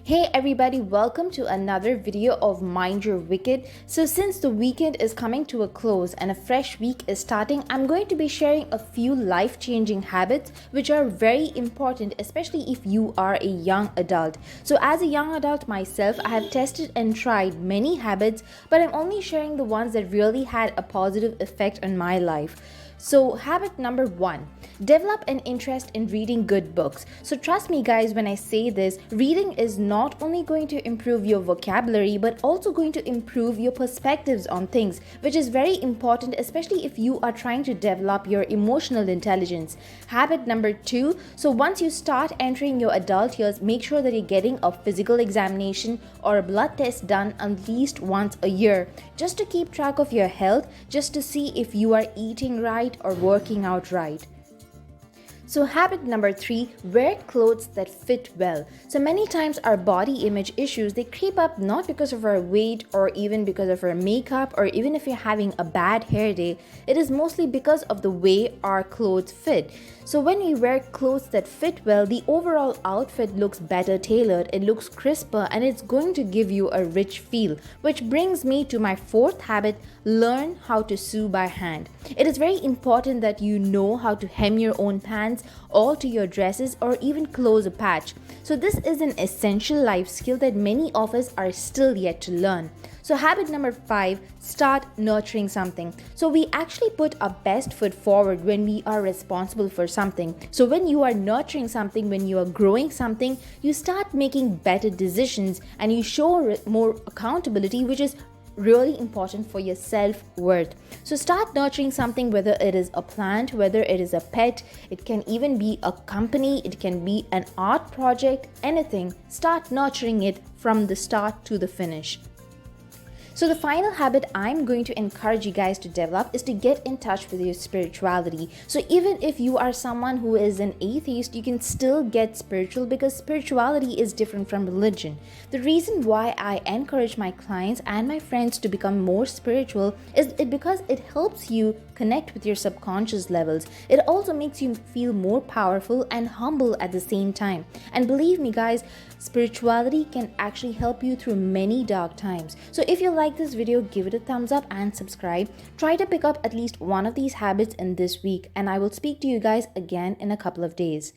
Hey everybody, welcome to another video of Mind Your Wicket. So since the weekend is coming to a close and a fresh week is starting, I'm going to be sharing a few life-changing habits which are very important, especially if you are a young adult. So as a young adult myself, I have tested and tried many habits, but I'm only sharing the ones that really had a positive effect on my life. So habit number 1, develop an interest in reading good books. So trust me guys when I say this, reading is not only going to improve your vocabulary but also going to improve your perspectives on things, which is very important, especially if you are trying to develop your emotional intelligence. Habit number 2, so once you start entering your adult years, make sure that you're getting a physical examination or a blood test done at least once a year, just to keep track of your health, just to see if you are eating right or working out right. So habit number 3, wear clothes that fit well. So many times our body image issues, they creep up not because of our weight or even because of our makeup or even if you're having a bad hair day. It is mostly because of the way our clothes fit. So when we wear clothes that fit well, the overall outfit looks better tailored, it looks crisper, and it's going to give you a rich feel. Which brings me to my 4th habit, learn how to sew by hand. It is very important that you know how to hem your own pants, alter your dresses, or even close a patch. So this is an essential life skill that many of us are still yet to learn. So habit number 5, start nurturing something. So we actually put our best foot forward when we are responsible for something. So when you are nurturing something, when you are growing something, you start making better decisions and you show more accountability, which is really important for your self-worth. So start nurturing something, whether it is a plant, whether it is a pet, it can even be a company, it can be an art project, anything. Start nurturing it from the start to the finish. So the final habit I'm going to encourage you guys to develop is to get in touch with your spirituality. So even if you are someone who is an atheist, you can still get spiritual because spirituality is different from religion. The reason why I encourage my clients and my friends to become more spiritual is because it helps you connect with your subconscious levels. It also makes you feel more powerful and humble at the same time. And believe me guys, spirituality can actually help you through many dark times. So if you like this video, give it a thumbs up and subscribe. Try to pick up at least one of these habits in this week, and I will speak to you guys again in a couple of days.